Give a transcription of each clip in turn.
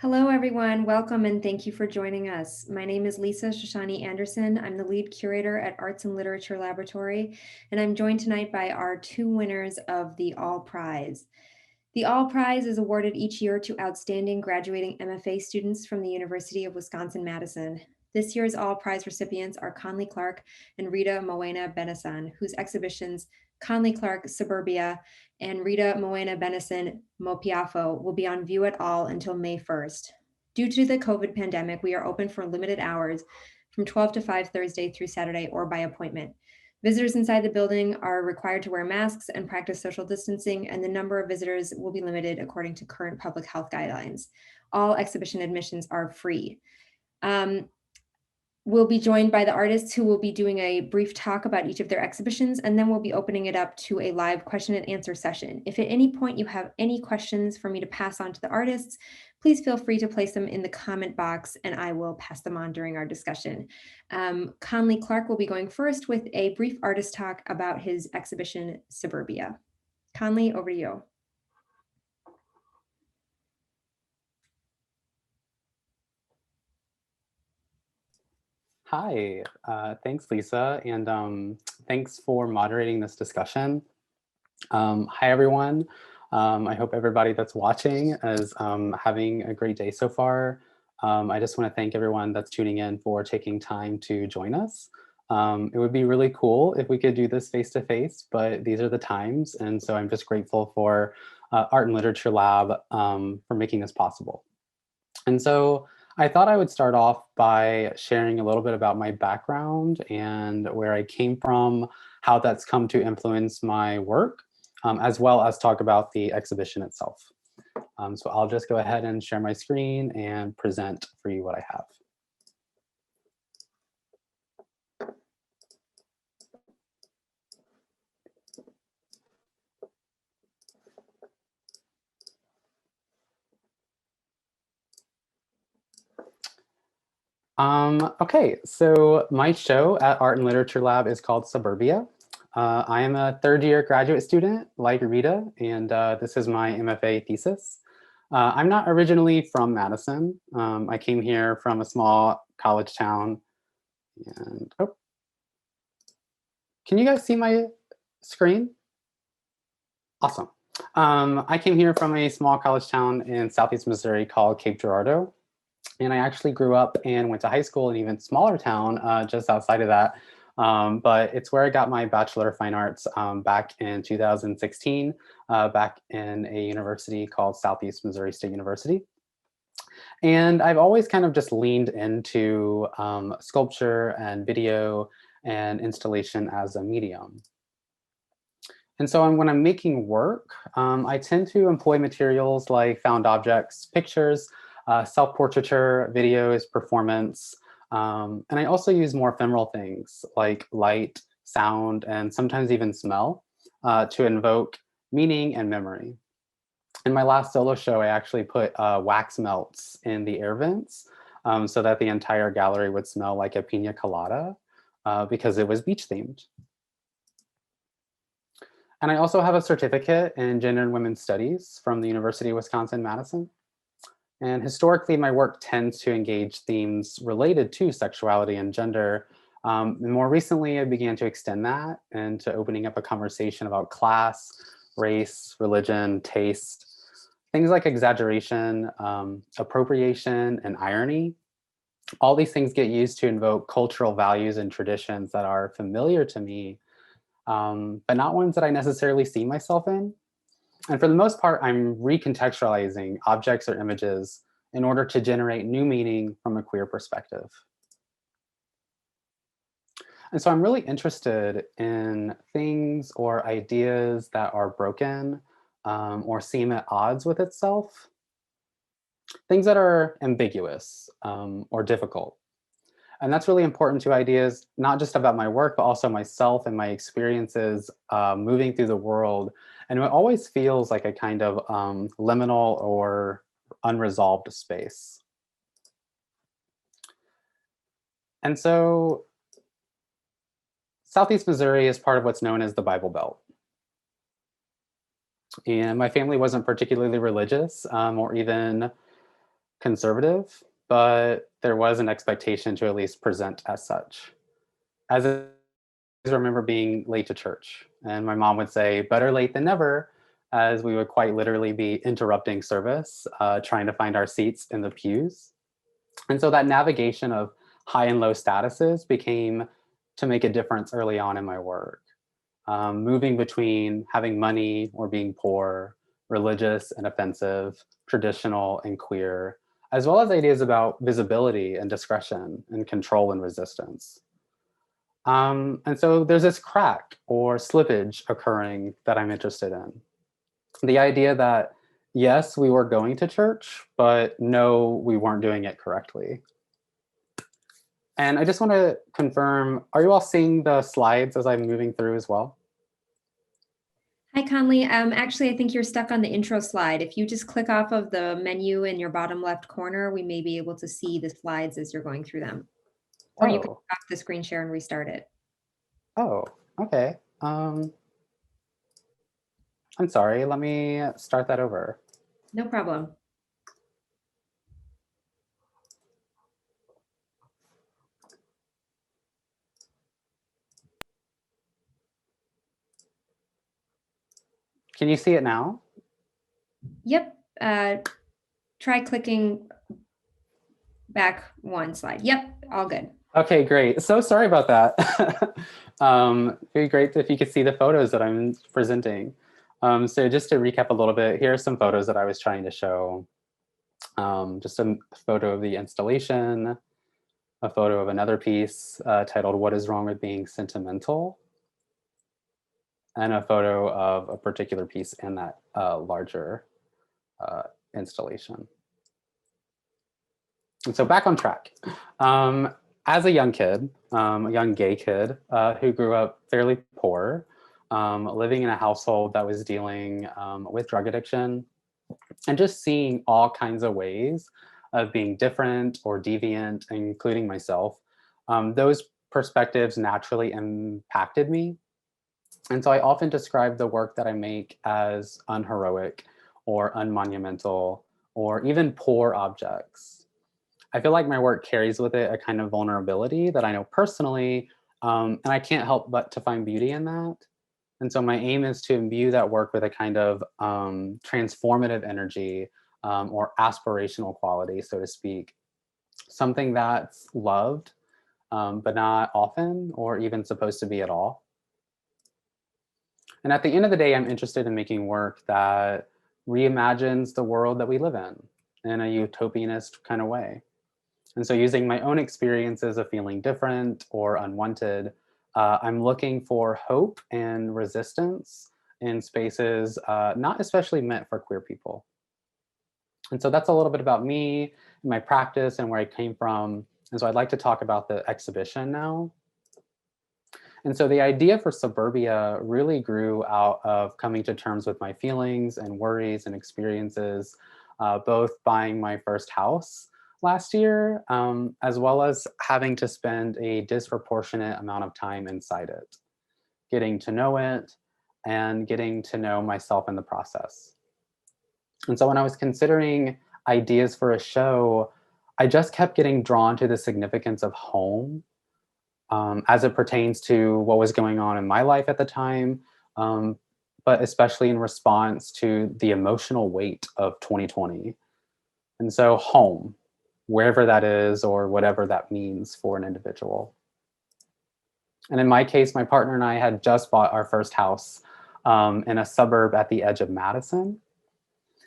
Hello, everyone. Welcome and thank you for joining us. My name is Lisa Shoshani Anderson. I'm the lead curator at Arts and Literature Laboratory, and I'm joined tonight by our two winners of the All Prize. The All Prize is awarded each year to outstanding graduating MFA students from the University of Wisconsin-Madison. This year's All Prize recipients are Conley Clark and Rita Mawuena Benissan, whose exhibitions Conley Clark Suburbia and Rita Mawuena Benissan Apiafo will be on view at all until May 1st. Due to the COVID pandemic, we are open for limited hours from 12 to 5 Thursday through Saturday or by appointment. Visitors inside the building are required to wear masks and practice social distancing, and the number of visitors will be limited according to current public health guidelines. All exhibition admissions are free. We'll be joined by the artists who will be doing a brief talk about each of their exhibitions, and then we'll be opening it up to a live question and answer session. If at any point you have any questions for me to pass on to the artists, please feel free to place them in the comment box and I will pass them on during our discussion. Conley Clark will be going first with a brief artist talk about his exhibition, Suburbia. Conley, over to you. Hi, thanks, Lisa, and thanks for moderating this discussion. Hi, everyone. I hope everybody that's watching is having a great day so far. I just want to thank everyone that's tuning in for taking time to join us. It would be really cool if we could do this face-to-face, but these are the times, and so I'm just grateful for Art and Literature Lab for making this possible. And so I thought I would start off by sharing a little bit about my background and where I came from, how that's come to influence my work, as well as talk about the exhibition itself. So I'll just go ahead and share my screen and present for you what I have. Okay, so my show at Art and Literature Lab is called Suburbia. I am a third-year graduate student like Rita, and this is my MFA thesis. I'm not originally from Madison. I came here from a small college town. And oh, can you guys see my screen? Awesome. I came here from a small college town in Southeast Missouri called Cape Girardeau. And I actually grew up and went to high school in an even smaller town just outside of that. But it's where I got my Bachelor of Fine Arts back in 2016, back in a university called Southeast Missouri State University. And I've always kind of just leaned into sculpture and video and installation as a medium. And so when I'm making work, I tend to employ materials like found objects, pictures, self-portraiture, videos, performance. And I also use more ephemeral things like light, sound, and sometimes even smell to invoke meaning and memory. In my last solo show, I actually put wax melts in the air vents so that the entire gallery would smell like a pina colada because it was beach themed. And I also have a certificate in gender and women's studies from the University of Wisconsin-Madison. And historically, my work tends to engage themes related to sexuality and gender. And more recently, I began to extend that into opening up a conversation about class, race, religion, taste, things like exaggeration, appropriation, and irony. All these things get used to invoke cultural values and traditions that are familiar to me, but not ones that I necessarily see myself in. And for the most part, I'm recontextualizing objects or images in order to generate new meaning from a queer perspective. And so I'm really interested in things or ideas that are broken or seem at odds with itself. Things that are ambiguous or difficult. And that's really important to ideas, not just about my work, but also myself and my experiences moving through the world. And it always feels like a kind of liminal or unresolved space. And so Southeast Missouri is part of what's known as the Bible Belt. And my family wasn't particularly religious or even conservative, but there was an expectation to at least present as such. As I remember being late to church, and my mom would say, "Better late than never," as we would quite literally be interrupting service, trying to find our seats in the pews. And so that navigation of high and low statuses became to make a difference early on in my work. Moving between having money or being poor, religious and offensive, traditional and queer, as well as ideas about visibility and discretion and control and resistance. And so there's this crack or slippage occurring that I'm interested in. The idea that, yes, we were going to church, but no, we weren't doing it correctly. And I just want to confirm, are you all seeing the slides as I'm moving through as well? Hi, Conley. Actually, I think you're stuck on the intro slide. If you just click off of the menu in your bottom left corner, we may be able to see the slides as you're going through them. Or you can Oh, stop the screen share and restart it. oh, okay. I'm sorry, let me start that over. No problem. Can you see it now? Yep. Try clicking back one slide. Yep, all good. Okay, great. So sorry about that. It'd be great if you could see the photos that I'm presenting. So just to recap a little bit, here are some photos that I was trying to show. Just a photo of the installation, a photo of another piece titled "What is Wrong with Being Sentimental?" and a photo of a particular piece in that larger installation. And so back on track. As a young kid, a young gay kid who grew up fairly poor, living in a household that was dealing with drug addiction, and just seeing all kinds of ways of being different or deviant, including myself, those perspectives naturally impacted me. And so I often describe the work that I make as unheroic or unmonumental or even poor objects. I feel like my work carries with it a kind of vulnerability that I know personally, and I can't help but to find beauty in that. And so my aim is to imbue that work with a kind of transformative energy or aspirational quality, so to speak, something that's loved, but not often or even supposed to be at all. And at the end of the day, I'm interested in making work that reimagines the world that we live in a utopianist kind of way. And so using my own experiences of feeling different or unwanted, I'm looking for hope and resistance in spaces not especially meant for queer people. And so that's a little bit about me, my practice, and where I came from. And so I'd like to talk about the exhibition now. And so the idea for Suburbia really grew out of coming to terms with my feelings and worries and experiences, both buying my first house last year, as well as having to spend a disproportionate amount of time inside it, getting to know it and getting to know myself in the process. And so when I was considering ideas for a show, I just kept getting drawn to the significance of home as it pertains to what was going on in my life at the time, but especially in response to the emotional weight of 2020. And so home, wherever that is or whatever that means for an individual. And in my case, my partner and I had just bought our first house in a suburb at the edge of Madison.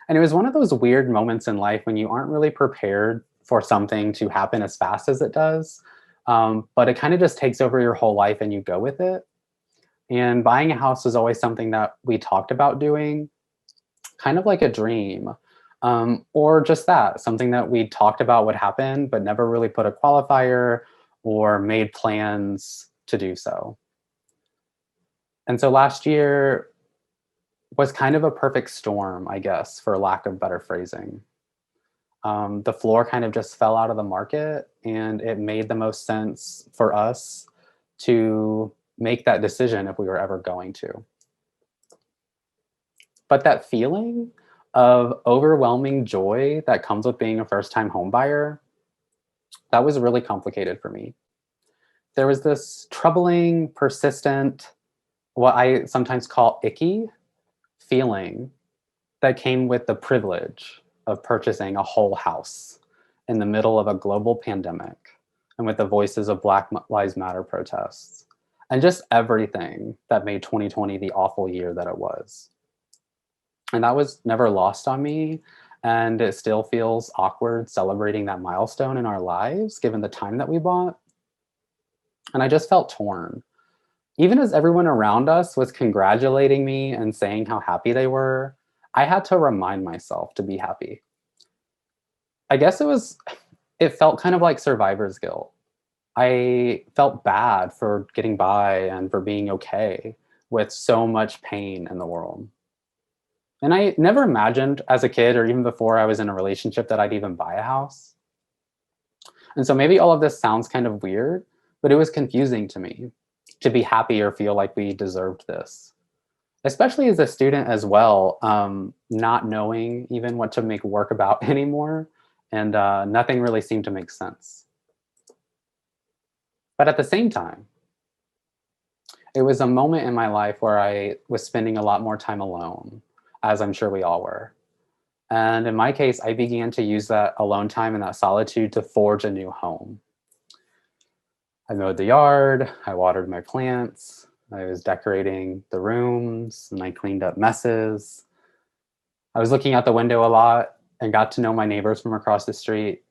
And it was one of those weird moments in life when you aren't really prepared for something to happen as fast as it does. But it kind of just takes over your whole life and you go with it. And buying a house was always something that we talked about doing, kind of like a dream. Or just that, something that we talked about would happen, but never really put a qualifier or made plans to do so. And so last year was kind of a perfect storm, I guess, for lack of better phrasing. The floor kind of just fell out of the market, and it made the most sense for us to make that decision if we were ever going to. But that feeling of overwhelming joy that comes with being a first-time homebuyer, that was really complicated for me. There was this troubling, persistent, what I sometimes call icky feeling that came with the privilege of purchasing a whole house in the middle of a global pandemic and with the voices of Black Lives Matter protests and just everything that made 2020 the awful year that it was. And that was never lost on me. And it still feels awkward celebrating that milestone in our lives, given the time that we bought. And I just felt torn. Even as everyone around us was congratulating me and saying how happy they were, I had to remind myself to be happy. I guess it felt kind of like survivor's guilt. I felt bad for getting by and for being okay with so much pain in the world. And I never imagined as a kid or even before I was in a relationship that I'd even buy a house. And so maybe all of this sounds kind of weird, but it was confusing to me to be happy or feel like we deserved this, especially as a student as well, not knowing even what to make work about anymore. And nothing really seemed to make sense. But at the same time, it was a moment in my life where I was spending a lot more time alone, as I'm sure we all were. And in my case, I began to use that alone time and that solitude to forge a new home. I mowed the yard, I watered my plants, I was decorating the rooms, and I cleaned up messes. I was looking out the window a lot and got to know my neighbors from across the street.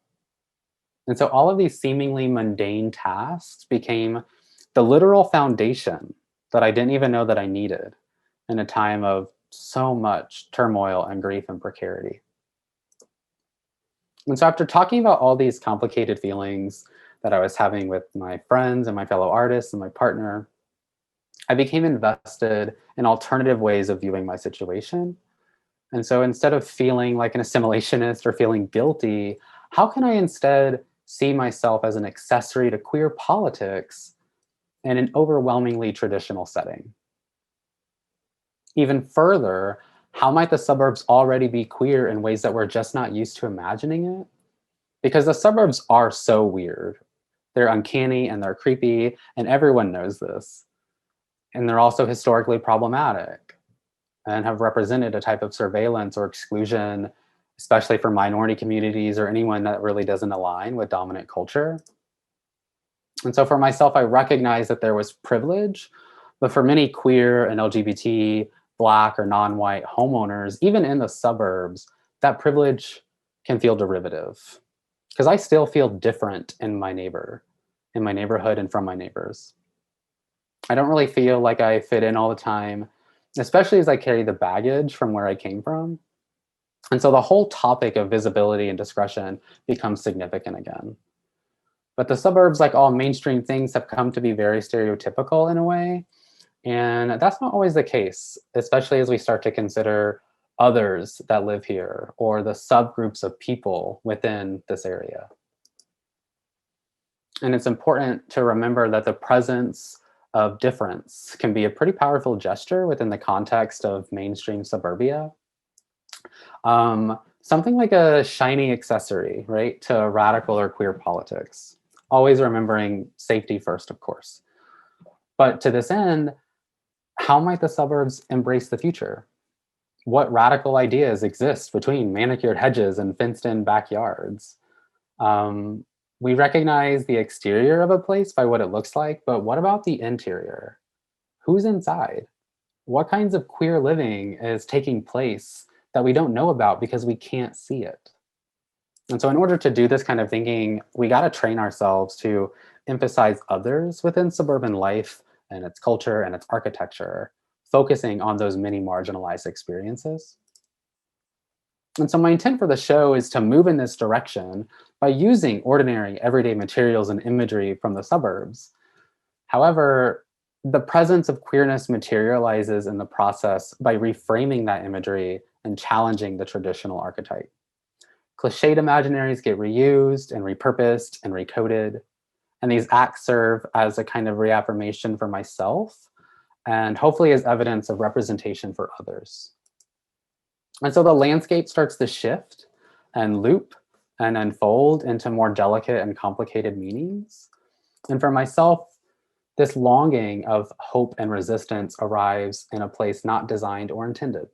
And so all of these seemingly mundane tasks became the literal foundation that I didn't even know that I needed in a time of so much turmoil and grief and precarity. And so after talking about all these complicated feelings that I was having with my friends and my fellow artists and my partner, I became invested in alternative ways of viewing my situation. And so instead of feeling like an assimilationist or feeling guilty, how can I instead see myself as an accessory to queer politics in an overwhelmingly traditional setting? Even further, how might the suburbs already be queer in ways that we're just not used to imagining it? Because the suburbs are so weird. They're uncanny and they're creepy, and everyone knows this. And they're also historically problematic and have represented a type of surveillance or exclusion, especially for minority communities or anyone that really doesn't align with dominant culture. And so for myself, I recognize that there was privilege, but for many queer and LGBT, Black or non-white homeowners, even in the suburbs, that privilege can feel derivative. Because I still feel different in my neighborhood and from my neighbors. I don't really feel like I fit in all the time, especially as I carry the baggage from where I came from. And so the whole topic of visibility and discretion becomes significant again. But the suburbs, like all mainstream things, have come to be very stereotypical in a way. And that's not always the case, especially as we start to consider others that live here or the subgroups of people within this area. And it's important to remember that the presence of difference can be a pretty powerful gesture within the context of mainstream suburbia. Something like a shiny accessory, right, to radical or queer politics. Always remembering safety first, of course. But to this end, how might the suburbs embrace the future? What radical ideas exist between manicured hedges and fenced-in backyards? We recognize the exterior of a place by what it looks like, but what about the interior? Who's inside? What kinds of queer living is taking place that we don't know about because we can't see it? And so in order to do this kind of thinking, we got to train ourselves to emphasize others within suburban life and its culture and its architecture, focusing on those many marginalized experiences. And so my intent for the show is to move in this direction by using ordinary everyday materials and imagery from the suburbs. However, the presence of queerness materializes in the process by reframing that imagery and challenging the traditional archetype. Cliched imaginaries get reused and repurposed and recoded, and these acts serve as a kind of reaffirmation for myself and hopefully as evidence of representation for others. And so the landscape starts to shift and loop and unfold into more delicate and complicated meanings. And for myself, this longing of hope and resistance arrives in a place not designed or intended.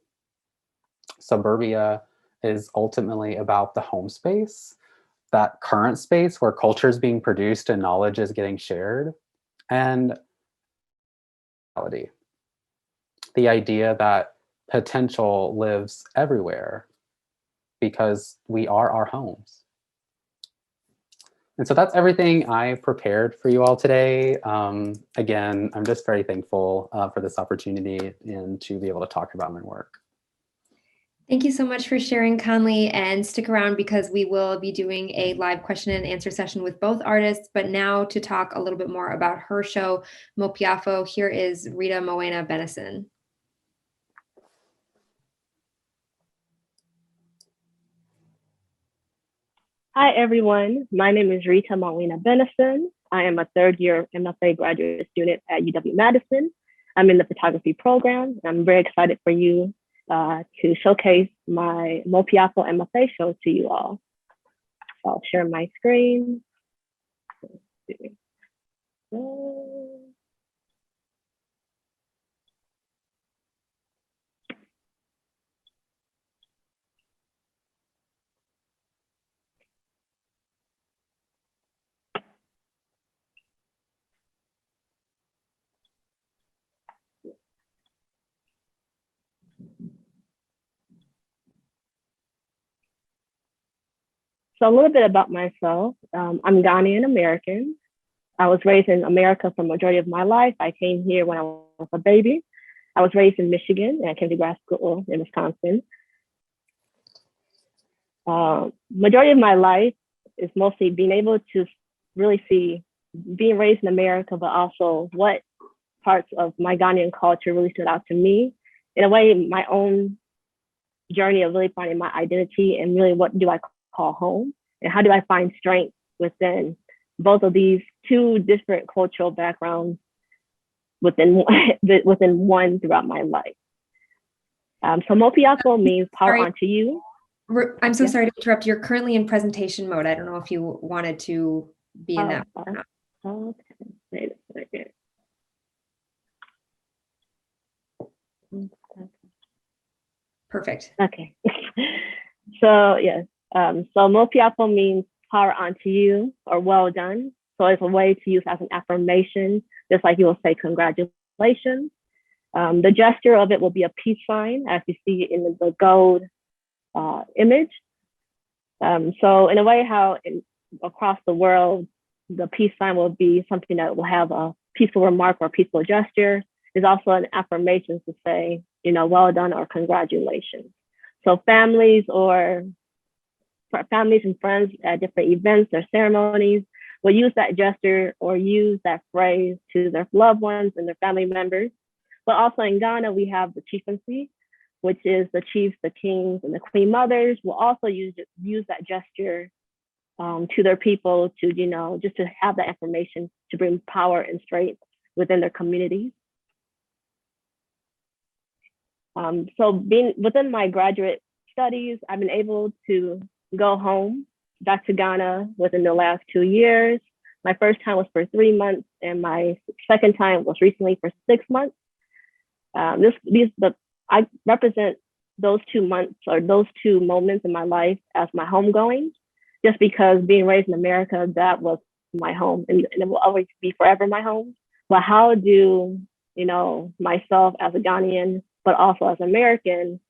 Suburbia is ultimately about the home space, that current space where culture is being produced and knowledge is getting shared, and reality. The idea that potential lives everywhere because we are our homes. And so that's everything I prepared for you all today. Again, I'm just very thankful for this opportunity and to be able to talk about my work. Thank you so much for sharing, Conley, and stick around because we will be doing a live question and answer session with both artists. But now to talk a little bit more about her show, Mopiafo, here is Rita Mawuena Benissan. Hi, everyone. My name is Rita Mawuena Benissan. I am a third-year MFA graduate student at UW-Madison. I'm in the photography program. I'm very excited for you to showcase my Mopiafo MFA show to you all. So I'll share my screen. So a little bit about myself. I'm Ghanaian-American. I was raised in America for the majority of my life. I came here when I was a baby. I was raised in Michigan and I came to grad school in Wisconsin. Majority of my life is mostly being able to really see being raised in America, but also what parts of my Ghanaian culture really stood out to me. In a way, my own journey of really finding my identity and really what do I call home and how do I find strength within both of these two different cultural backgrounds within one throughout my life. So Mopiafo means power onto you. I'm so sorry to interrupt. You're currently in presentation mode. I don't know if you wanted to be in that. Okay, wait a second. Perfect. Okay. So yes, so Mopiafo means power onto you or well done. So it's a way to use as an affirmation, just like you will say congratulations. The gesture of it will be a peace sign, as you see in the gold image. So in a way, how across the world, the peace sign will be something that will have a peaceful remark or a peaceful gesture. Is also an affirmation to say, well done or congratulations. So families and friends at different events or ceremonies will use that gesture or use that phrase to their loved ones and their family members. But also in Ghana, we have the chieftancy, which is the chiefs, the kings, and the Queenmothers will also use that gesture to their people to, just to have that information to bring power and strength within their communities. So being within my graduate studies, I've been able to go home back to Ghana within the last 2 years. My first time was for 3 months, and my second time was recently for 6 months. I represent those 2 months or those 2 moments in my life as my homegoing, just because being raised in America, that was my home, and it will always be forever my home. But how do myself as a Ghanaian, but also as an American,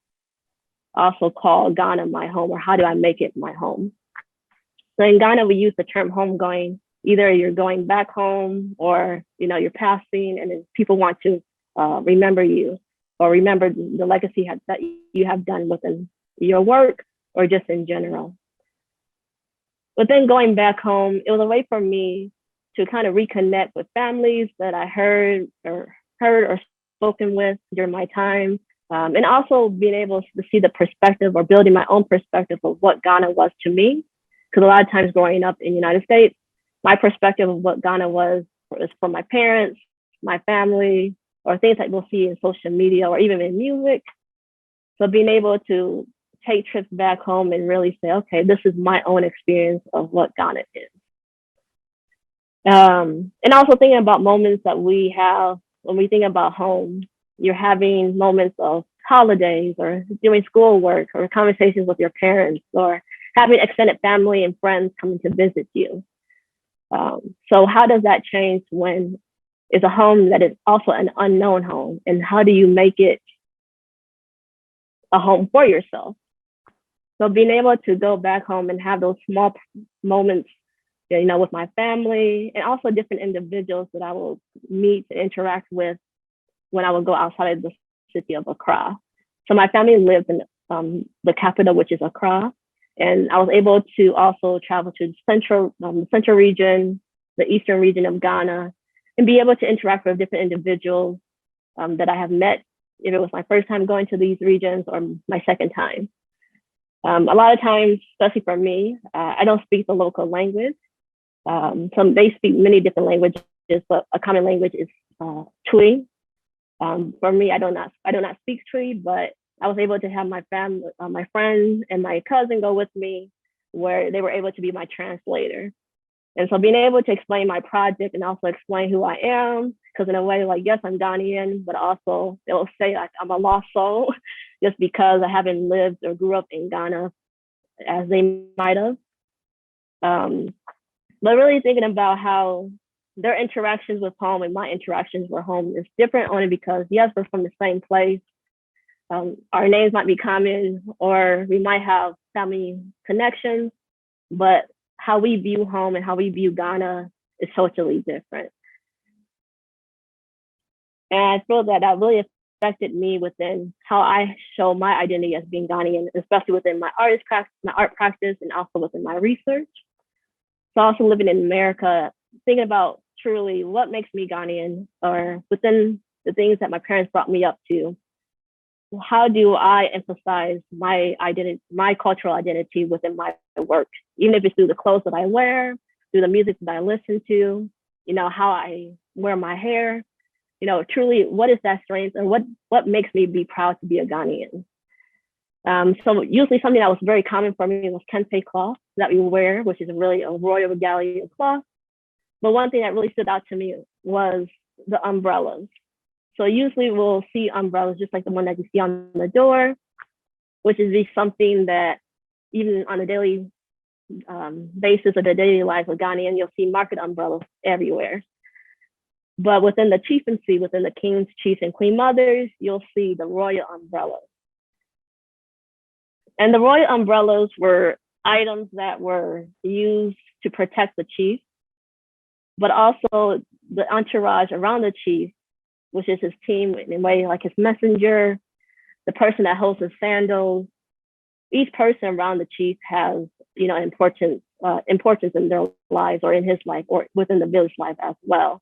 also call Ghana my home, or how do I make it my home? So in Ghana, we use the term homegoing. Either you're going back home or, you're passing and people want to remember you or remember the legacy that you have done within your work or just in general. But then going back home, it was a way for me to kind of reconnect with families that I heard or spoken with during my time. And also being able to see the perspective or building my own perspective of what Ghana was to me. Because a lot of times growing up in the United States, my perspective of what Ghana was from my parents, my family, or things that we'll see in social media or even in music. So being able to take trips back home and really say, okay, this is my own experience of what Ghana is. And also thinking about moments that we have when we think about home. You're having moments of holidays or doing schoolwork or conversations with your parents or having extended family and friends coming to visit you. So how does that change when it's a home that is also an unknown home? And how do you make it a home for yourself? So being able to go back home and have those small moments, you know, with my family and also different individuals that I will meet and interact with when I would go outside of the city of Accra. So my family lives in the capital, which is Accra. And I was able to also travel to the central region, the eastern region of Ghana, and be able to interact with different individuals that I have met, if it was my first time going to these regions or my second time. A lot of times, especially for me, I don't speak the local language. So they speak many different languages, but a common language is Twi. For me, I do not speak Twi, but I was able to have my family, my friends, and my cousin go with me, where they were able to be my translator. And so being able to explain my project and also explain who I am, because in a way, like, yes, I'm Ghanaian, but also they'll say like I'm a lost soul just because I haven't lived or grew up in Ghana as they might have. But really thinking about how their interactions with home and my interactions with home is different only because, yes, we're from the same place. Our names might be common or we might have family connections, but how we view home and how we view Ghana is totally different. And I feel that really affected me within how I show my identity as being Ghanaian, especially within my art practice, and also within my research. So also living in America, thinking about truly what makes me Ghanaian, or within the things that my parents brought me up to, how do I emphasize my identity, my cultural identity within my work, even if it's through the clothes that I wear, through the music that I listen to, you know, how I wear my hair, you know, truly what is that strength and what makes me be proud to be a Ghanaian. So usually something that was very common for me was kente cloth that we wear, which is really a royal regalia cloth. But one thing that really stood out to me was the umbrellas. So usually we'll see umbrellas just like the one that you see on the door, which is something that even on a daily basis of the daily life of Ghanaian, you'll see market umbrellas everywhere. But within the chieftancy, within the kings, chiefs, and queenmothers, you'll see the royal umbrellas. And the royal umbrellas were items that were used to protect the chief, but also the entourage around the chief, which is his team, in a way like his messenger, the person that holds his sandals. Each person around the chief has, you know, importance in their lives or in his life or within the village life as well.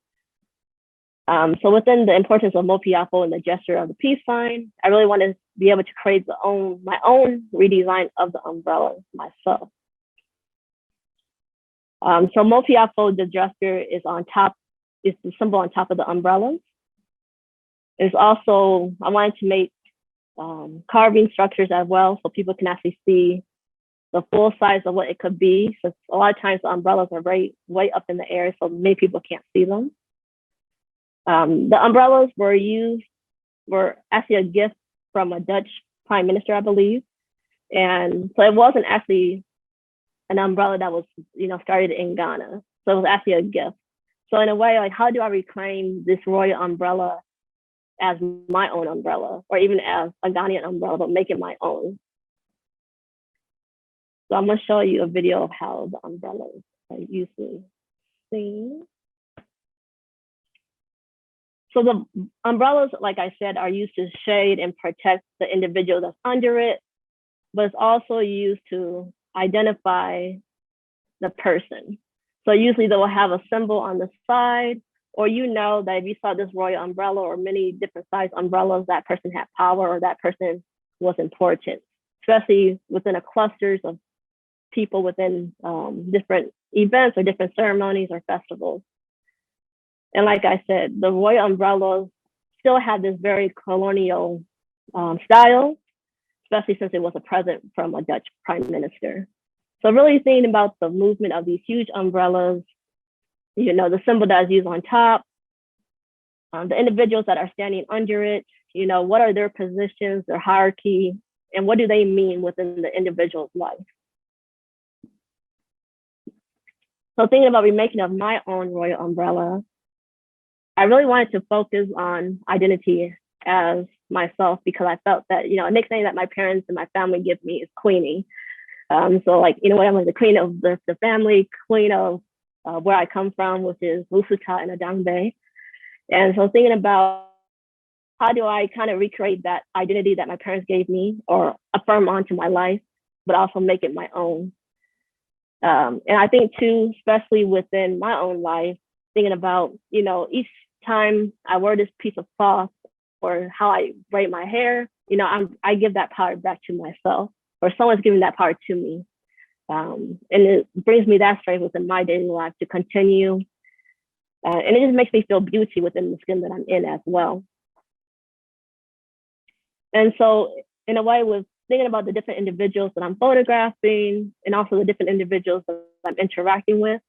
So within the importance of Apiafo and the gesture of the peace sign, I really want to be able to create my own redesign of the umbrella myself. So Apiafo, the gesture, is on top, is the symbol on top of the umbrellas. It's also, I wanted to make carving structures as well so people can actually see the full size of what it could be. So a lot of times the umbrellas are way up in the air, so many people can't see them. The umbrellas were actually a gift from a Dutch prime minister, I believe. And so it wasn't actually an umbrella that was, you know, started in Ghana. So it was actually a gift. So in a way, like, how do I reclaim this royal umbrella as my own umbrella, or even as a Ghanaian umbrella, but make it my own? So I'm gonna show you a video of how the umbrellas are usually seen. So the umbrellas, like I said, are used to shade and protect the individual that's under it, but it's also used to identify the person. So usually they will have a symbol on the side, or you know that if you saw this royal umbrella or many different size umbrellas, that person had power or that person was important, especially within a clusters of people within different events or different ceremonies or festivals. And like I said, the royal umbrellas still have this very colonial style. especially since it was a present from a Dutch prime minister. So really thinking about the movement of these huge umbrellas, you know, the symbol that is used on top, the individuals that are standing under it, you know, what are their positions, their hierarchy, and what do they mean within the individual's life? So thinking about remaking of my own royal umbrella, I really wanted to focus on identity as myself because I felt that, you know, a nickname that my parents and my family give me is Queenie. So like, you know what, I'm like the queen of the family, queen of where I come from, which is Wusuta and Adangbe. And so thinking about how do I kind of recreate that identity that my parents gave me or affirm onto my life, but also make it my own. And I think too, especially within my own life, thinking about, you know, each time I wear this piece of cloth or how I braid my hair, you know, I give that power back to myself or someone's giving that power to me. And it brings me that strength within my daily life to continue. And it just makes me feel beauty within the skin that I'm in as well. And so in a way, with thinking about the different individuals that I'm photographing and also the different individuals that I'm interacting with,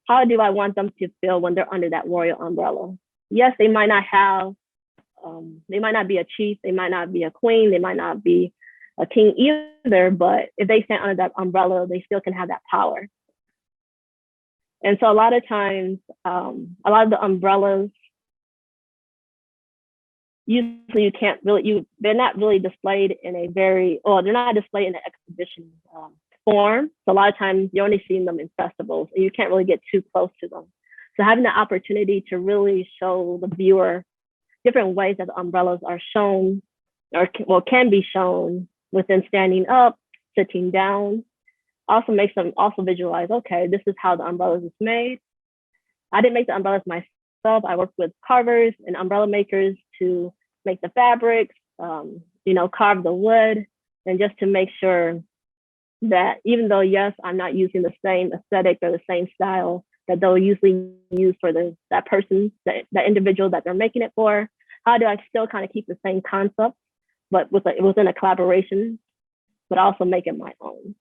how do I want them to feel when they're under that royal umbrella? Yes, they might not have, they might not be a chief, they might not be a queen, they might not be a king either, but if they stand under that umbrella, they still can have that power. And so a lot of times, a lot of the umbrellas, usually you can't really, they're not really displayed in a very, or they're not displayed in an exhibition form. So a lot of times you're only seeing them in festivals and you can't really get too close to them. So having the opportunity to really show the viewer different ways that the umbrellas are shown or can be shown within standing up, sitting down, also makes them also visualize, okay, this is how the umbrellas is made. I didn't make the umbrellas myself. I worked with carvers and umbrella makers to make the fabrics, you know, carve the wood, and just to make sure that even though, yes, I'm not using the same aesthetic or the same style that they'll usually use for that person, that individual that they're making it for, how do I still kind of keep the same concept, but within a collaboration, but also make it my own.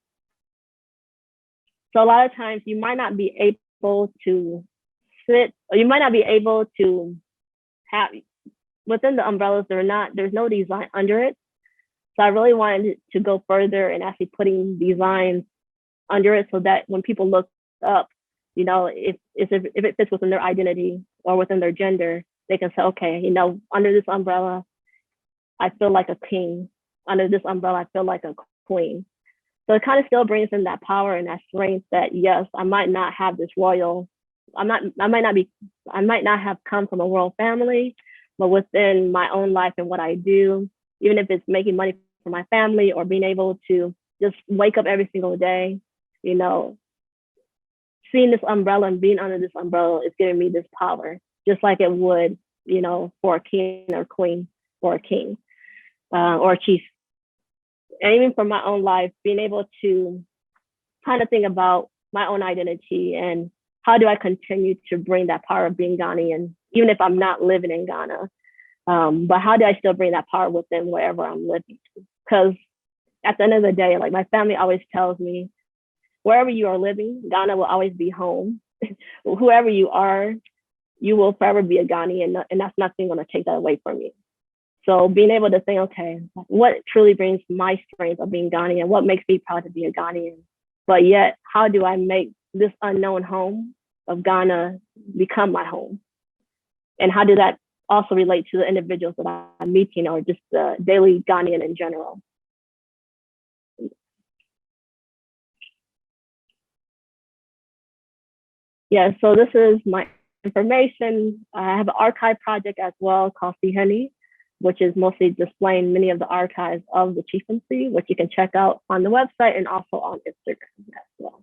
So a lot of times you might not be able to sit, or you might not be able to have, within the umbrellas, there's no design under it. So I really wanted to go further and actually putting designs under it so that when people look up, you know, if it fits within their identity or within their gender, they can say, okay, you know, under this umbrella, I feel like a king. Under this umbrella, I feel like a queen. So it kind of still brings in that power and that strength that, yes, I might not have this royal, I might not have come from a royal family, but within my own life and what I do, even if it's making money for my family or being able to just wake up every single day, you know, seeing this umbrella and being under this umbrella is giving me this power, just like it would, you know, for a king or queen or a king or a chief. And even for my own life, being able to kind of think about my own identity and how do I continue to bring that power of being Ghanaian, even if I'm not living in Ghana. But how do I still bring that power within wherever I'm living? Because at the end of the day, like my family always tells me, wherever you are living, Ghana will always be home. Whoever you are, you will forever be a Ghanaian, and that's nothing going to take that away from you. So being able to think, okay, what truly brings my strength of being Ghanaian? What makes me proud to be a Ghanaian? But yet, how do I make this unknown home of Ghana become my home? And how did that also relate to the individuals that I'm meeting or just the daily Ghanaian in general? Yeah, so this is my information. I have an archive project as well called Siheni, which is mostly displaying many of the archives of the chieftancy, which you can check out on the website and also on Instagram as well.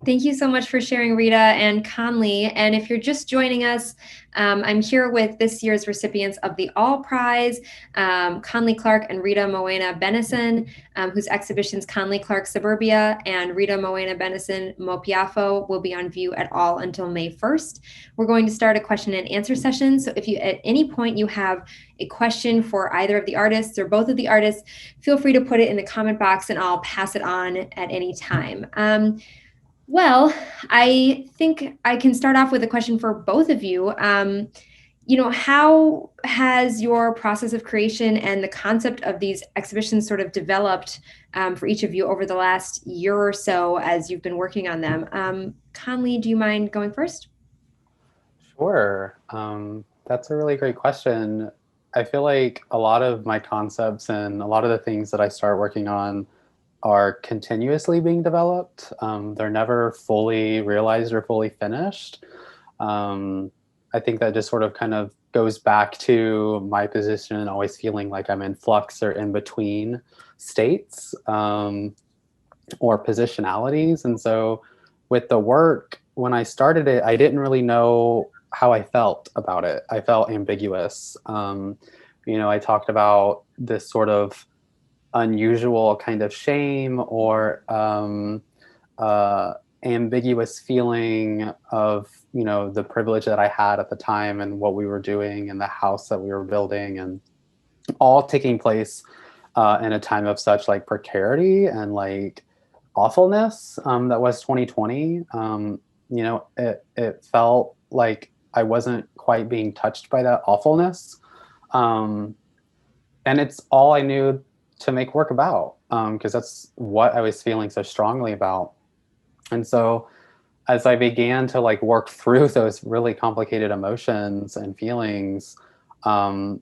Thank you so much for sharing, Rita and Conley. And if you're just joining us, I'm here with this year's recipients of the All Prize, Conley Clark and Rita Mawuena Benissan, whose exhibitions Conley Clark Suburbia and Rita Mawuena Benissan Apiafo will be on view at all until May 1st. We're going to start a question and answer session. So if you at any point you have a question for either of the artists or both of the artists, feel free to put it in the comment box and I'll pass it on at any time. Well, I think I can start off with a question for both of you. How has your process of creation and the concept of these exhibitions sort of developed for each of you over the last year or so as you've been working on them? Conley, do you mind going first? Sure. That's a really great question. I feel like a lot of my concepts and a lot of the things that I start working on are continuously being developed. They're never fully realized or fully finished. I think that just sort of kind of goes back to my position and always feeling like I'm in flux or in between states or positionalities. And so with the work, when I started it, I didn't really know how I felt about it. I felt ambiguous. I talked about this sort of unusual kind of shame or ambiguous feeling of the privilege that I had at the time and what we were doing and the house that we were building, and all taking place in a time of such like precarity and like awfulness that was 2020. It felt like I wasn't quite being touched by that awfulness, and it's all I knew to make work about, because that's what I was feeling so strongly about. And so as I began to like work through those really complicated emotions and feelings, and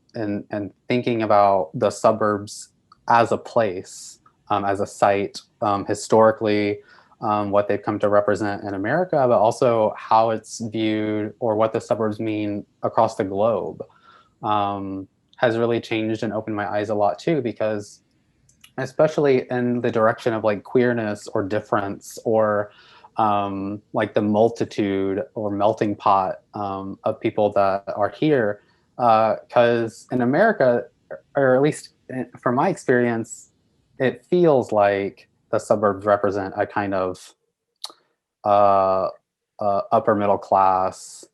thinking about the suburbs as a place, as a site, historically, what they've come to represent in America, but also how it's viewed or what the suburbs mean across the globe, has really changed and opened my eyes a lot too, because especially in the direction of like queerness or difference or like the multitude or melting pot of people that are here. Because in America, or at least from my experience, it feels like the suburbs represent a kind of upper middle class,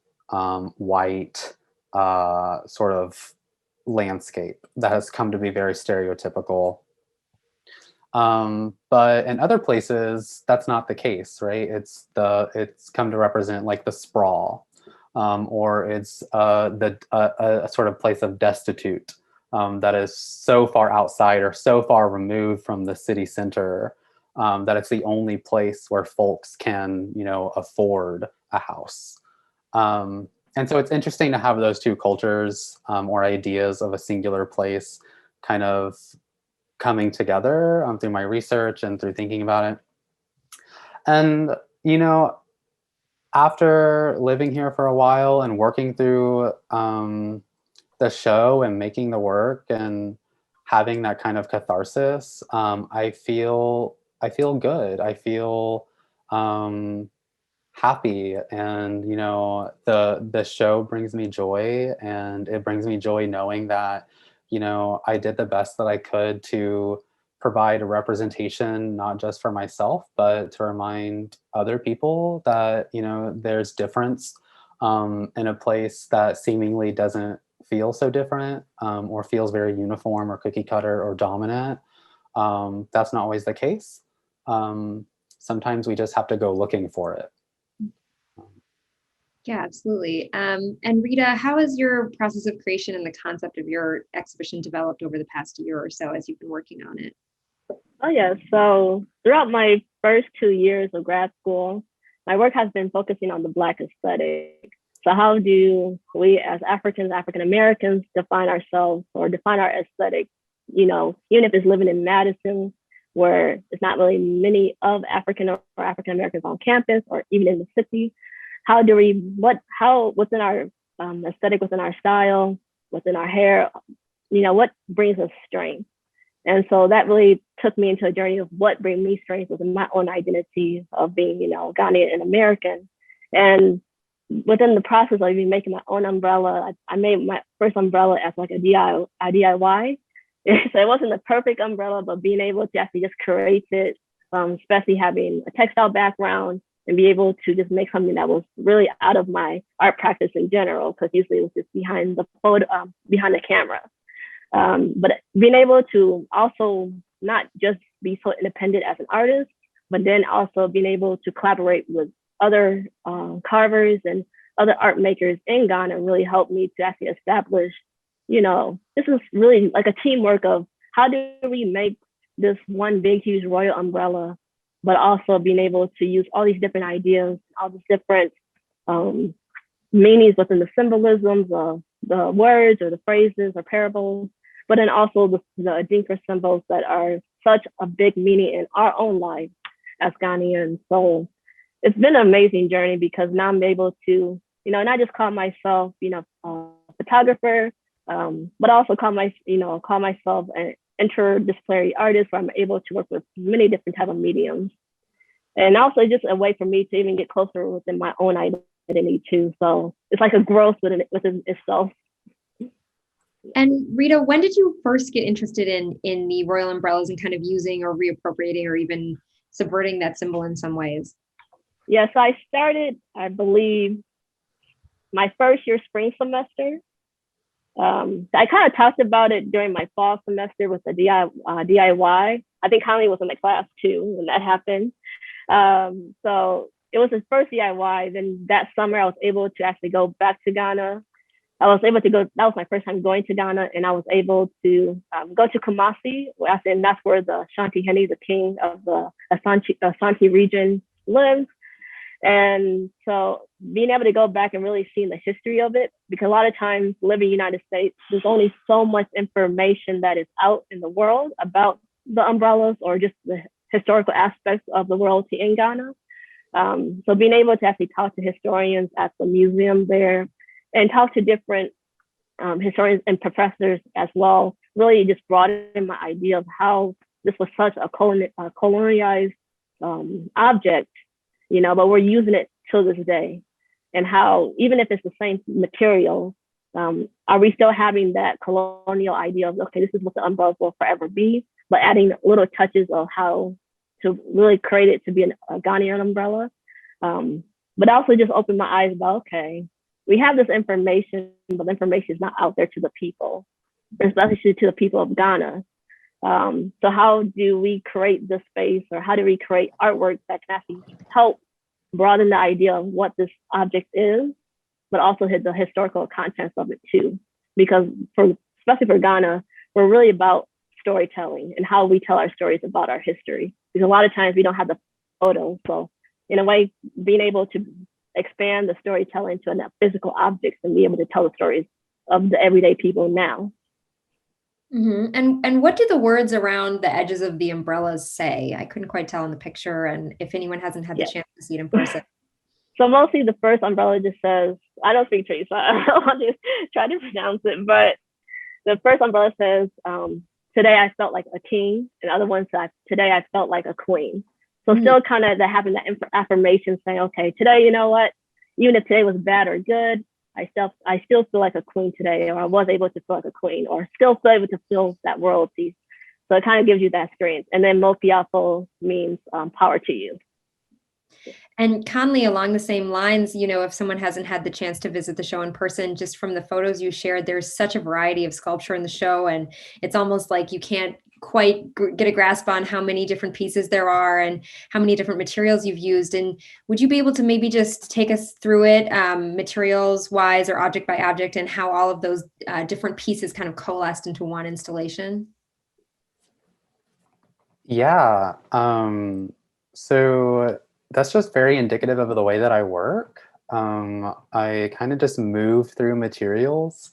white sort of landscape that has come to be very stereotypical. But in other places, that's not the case, right? It's come to represent like the sprawl, or it's a sort of place of destitute that is so far outside or so far removed from the city center that it's the only place where folks can, afford a house. And so it's interesting to have those two cultures or ideas of a singular place kind of coming together through my research and through thinking about it. And, after living here for a while and working through the show and making the work and having that kind of catharsis, I feel good. I feel happy, and the show brings me joy, and it brings me joy knowing that I did the best that I could to provide a representation, not just for myself, but to remind other people that there's difference in a place that seemingly doesn't feel so different, or feels very uniform or cookie cutter or dominant. That's not always the case. Sometimes we just have to go looking for it. Yeah, absolutely. And Rita, how has your process of creation and the concept of your exhibition developed over the past year or so as you've been working on it? Oh, yeah. So throughout my first 2 years of grad school, my work has been focusing on the Black aesthetic. So how do we as Africans, African Americans, define ourselves or define our aesthetic? Even if it's living in Madison, where there's not really many of African or African Americans on campus, or even in the city, how do we, within our aesthetic, within our style, within our hair, what brings us strength? And so that really took me into a journey of what bring me strength within my own identity of being, Ghanaian and American. And within the process of even making my own umbrella, I made my first umbrella as like a DIY. So it wasn't the perfect umbrella, but being able to actually just create it, especially having a textile background and be able to just make something that was really out of my art practice in general, because usually it was just behind the camera. But being able to also not just be so independent as an artist, but then also being able to collaborate with other carvers and other art makers in Ghana really helped me to actually establish, this is really like a teamwork of how do we make this one big, huge royal umbrella, but also being able to use all these different ideas, all these different meanings within the symbolisms of the words or the phrases or parables, but then also the Adinkra symbols that are such a big meaning in our own lives as Ghanaians. So it's been an amazing journey because now I'm able to, not just call myself, a photographer, but also call myself an interdisciplinary artist where I'm able to work with many different type of mediums. And also just a way for me to even get closer within my own identity too. So it's like a growth within itself. And Rita, when did you first get interested in the royal umbrellas and kind of using or reappropriating or even subverting that symbol in some ways? Yes, I started, I believe, my first year spring semester. I kind of talked about it during my fall semester with the DIY. I think Conley was in the class too when that happened. So it was his first DIY. Then that summer I was able to actually go back to Ghana. That was my first time going to Ghana, and I was able to go to Kumasi, and that's where the Shanti Hene, the king of the Asante region, lives. And so being able to go back and really seeing the history of it, because a lot of times living in the United States, there's only so much information that is out in the world about the umbrellas or just the historical aspects of the royalty in Ghana. So being able to actually talk to historians at the museum there and talk to different historians and professors as well, really just broadened my idea of how this was such a colonialized object, but we're using it till this day. And how, even if it's the same material, are we still having that colonial idea of, okay, this is what the umbrellas will forever be, but adding little touches of how to really create it to be a Ghanaian umbrella. But also just opened my eyes about, okay, we have this information, but the information is not out there to the people, especially to the people of Ghana. So how do we create this space, or how do we create artwork that can actually help broaden the idea of what this object is, but also hit the historical contents of it too? Because especially for Ghana, we're really about storytelling and how we tell our stories about our history. Because a lot of times we don't have the photos. So in a way, being able to expand the storytelling to physical objects and be able to tell the stories of the everyday people now. Mm-hmm. And what do the words around the edges of the umbrellas say? I couldn't quite tell in the picture, and if anyone hasn't had the chance to see it in person. So mostly the first umbrella just says, I don't speak Tree, so I'll just try to pronounce it, but the first umbrella says, today I felt like a king, and the other one says, today I felt like a queen. So still kind of having that affirmation saying, okay, today, you know what, even if today was bad or good, I still feel like a queen today, or I was able to feel like a queen, or still feel able to feel that royalty. So it kind of gives you that experience. And then Mopiafo means power to you. And Conley, along the same lines, if someone hasn't had the chance to visit the show in person, just from the photos you shared, there's such a variety of sculpture in the show, and it's almost like you can't quite get a grasp on how many different pieces there are and how many different materials you've used. And would you be able to maybe just take us through it, materials wise or object by object, and how all of those different pieces kind of coalesced into one installation? Yeah. So that's just very indicative of the way that I work. I kind of just move through materials,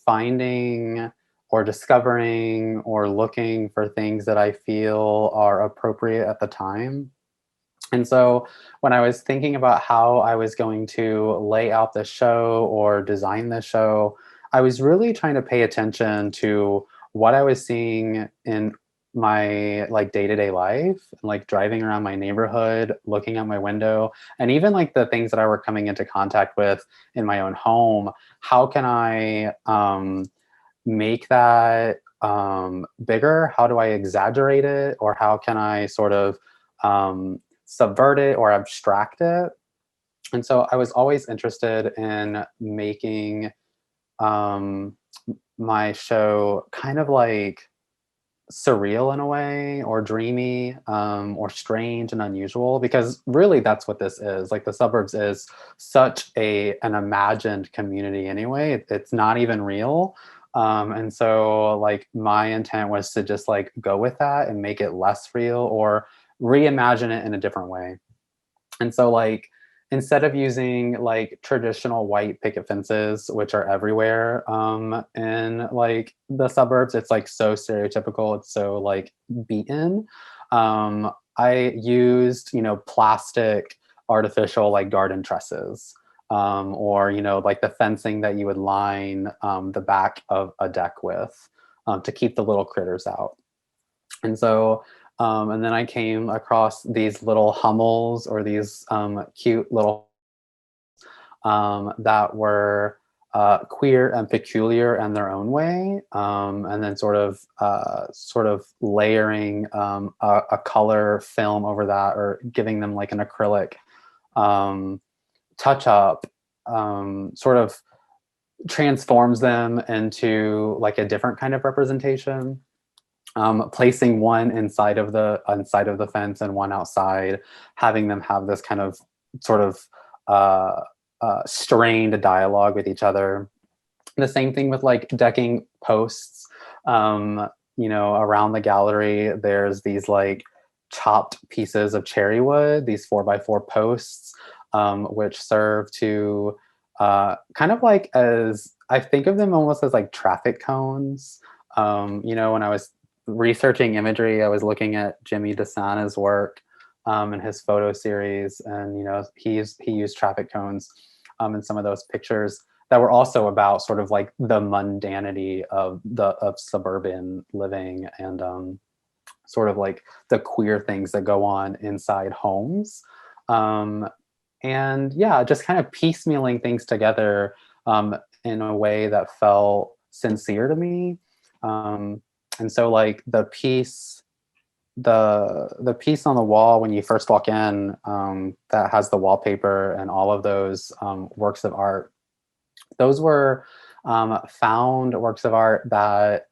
finding or discovering or looking for things that I feel are appropriate at the time. And so when I was thinking about how I was going to lay out the show or design the show, I was really trying to pay attention to what I was seeing in my like day-to-day life, like driving around my neighborhood, looking out my window, and even like the things that I were coming into contact with in my own home. How can I make that bigger? How do I exaggerate it? Or how can I sort of subvert it or abstract it? And so I was always interested in making um, my show kind of like surreal in a way, or dreamy, or strange and unusual, because really that's what this is. Like the suburbs is such an imagined community anyway. It's not even real. And so like my intent was to just like go with that and make it less real or reimagine it in a different way. And so like instead of using like traditional white picket fences, which are everywhere in like the suburbs, it's like so stereotypical, it's so like beaten. I used, you know, plastic artificial like garden trusses, or, you know, like the fencing that you would line the back of a deck with, to keep the little critters out. And so, and then I came across these little Hummels, or these cute little that were queer and peculiar in their own way, and then sort of layering a color film over that, or giving them like an acrylic touch up, sort of transforms them into like a different kind of representation. Placing one inside of the fence and one outside, having them have this kind of sort of strained dialogue with each other. The same thing with like decking posts. You know, around the gallery, there's these like chopped pieces of cherry wood, these 4x4 posts, which serve to kind of like, as I think of them almost as like traffic cones. You know, when I was researching imagery, I was looking at Jimmy DeSana's work and his photo series, and you know, he used traffic cones in some of those pictures that were also about sort of like the mundanity of suburban living, and sort of like the queer things that go on inside homes. And yeah, just kind of piecemealing things together in a way that felt sincere to me. And so like the piece on the wall when you first walk in, that has the wallpaper and all of those works of art, those were found works of art that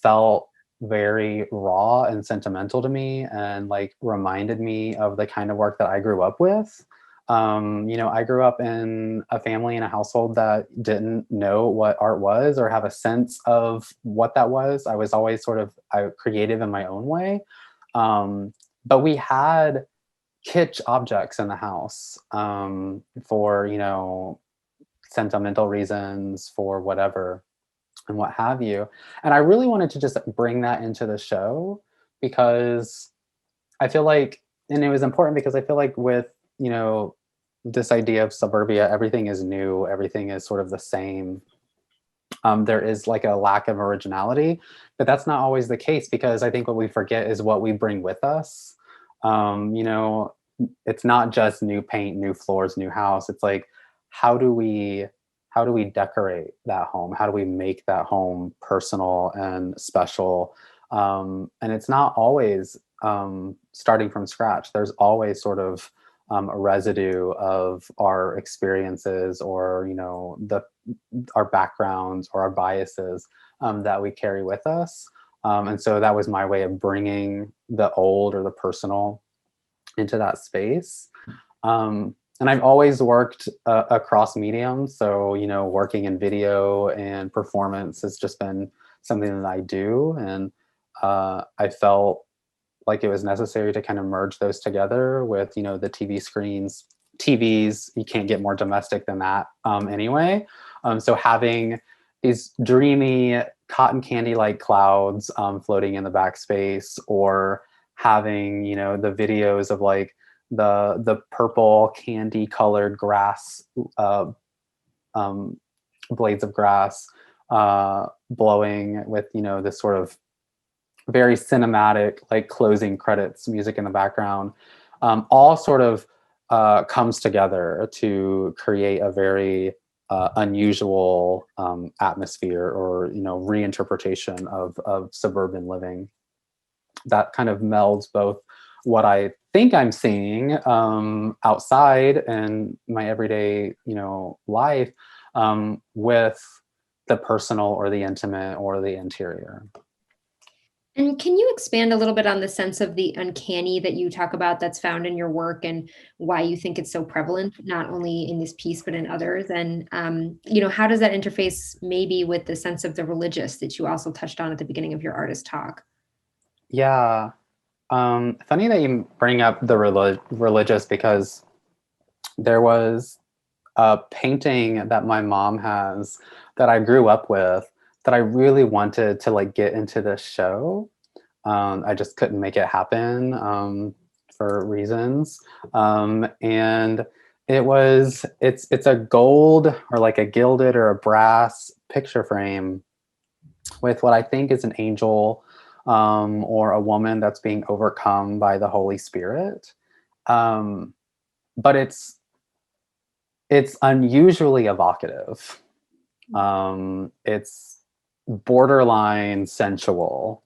felt very raw and sentimental to me, and like reminded me of the kind of work that I grew up with. You know, I grew up in a family and a household that didn't know what art was or have a sense of what that was. I was always sort of creative in my own way. But we had kitsch objects in the house, for, you know, sentimental reasons, for whatever and what have you. And I really wanted to just bring that into the show, because I feel like, and it was important because I feel like with, you know, this idea of suburbia, everything is new, everything is sort of the same. There is like a lack of originality, but that's not always the case, because I think what we forget is what we bring with us. You know, it's not just new paint, new floors, new house. It's like, how do we decorate that home? How do we make that home personal and special? And it's not always starting from scratch. There's always sort of a residue of our experiences, or, you know, our backgrounds or our biases that we carry with us. And so that was my way of bringing the old or the personal into that space. And I've always worked across mediums. So, you know, working in video and performance has just been something that I do. And I felt like it was necessary to kind of merge those together with, you know, the TV screens. TVs, you can't get more domestic than that anyway. So having these dreamy cotton candy-like clouds floating in the backspace, or having, you know, the videos of like the purple candy colored grass, blades of grass, blowing with, this sort of very cinematic, like closing credits music in the background, all sort of comes together to create a very unusual atmosphere, or reinterpretation of suburban living that kind of melds both what I think I'm seeing outside in my everyday life with the personal or the intimate or the interior. And can you expand a little bit on the sense of the uncanny that you talk about that's found in your work, and why you think it's so prevalent, not only in this piece, but in others? And, how does that interface maybe with the sense of the religious that you also touched on at the beginning of your artist talk? Yeah. Funny that you bring up the religious, because there was a painting that my mom has that I grew up with that I really wanted to like get into this show. I just couldn't make it happen for reasons. And it's a gold or like a gilded or a brass picture frame with what I think is an angel or a woman that's being overcome by the Holy Spirit. But it's unusually evocative. It's borderline sensual,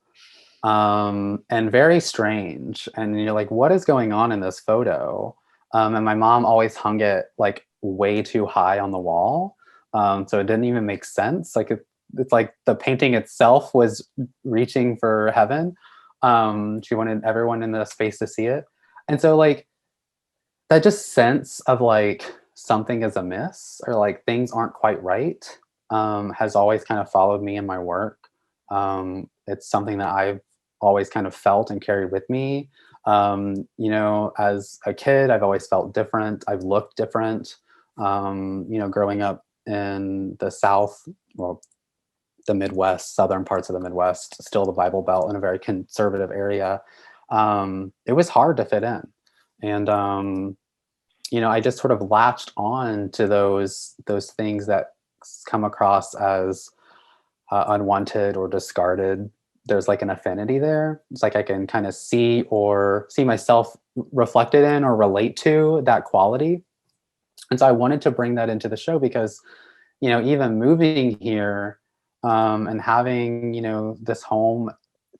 and very strange. And you're like, what is going on in this photo? And my mom always hung it like way too high on the wall. So it didn't even make sense. Like it's like the painting itself was reaching for heaven. She wanted everyone in the space to see it. And so like that just sense of like something is amiss, or like things aren't quite right, has always kind of followed me in my work. It's something that I've always kind of felt and carried with me. As a kid, I've always felt different. I've looked different. Growing up in the South, well, the Midwest, southern parts of the Midwest, still the Bible Belt, in a very conservative area. It was hard to fit in. And, I just sort of latched on to those things that come across as unwanted or discarded. There's like an affinity there. It's like I can kind of see myself reflected in or relate to that quality. And so I wanted to bring that into the show because, even moving here and having, this home,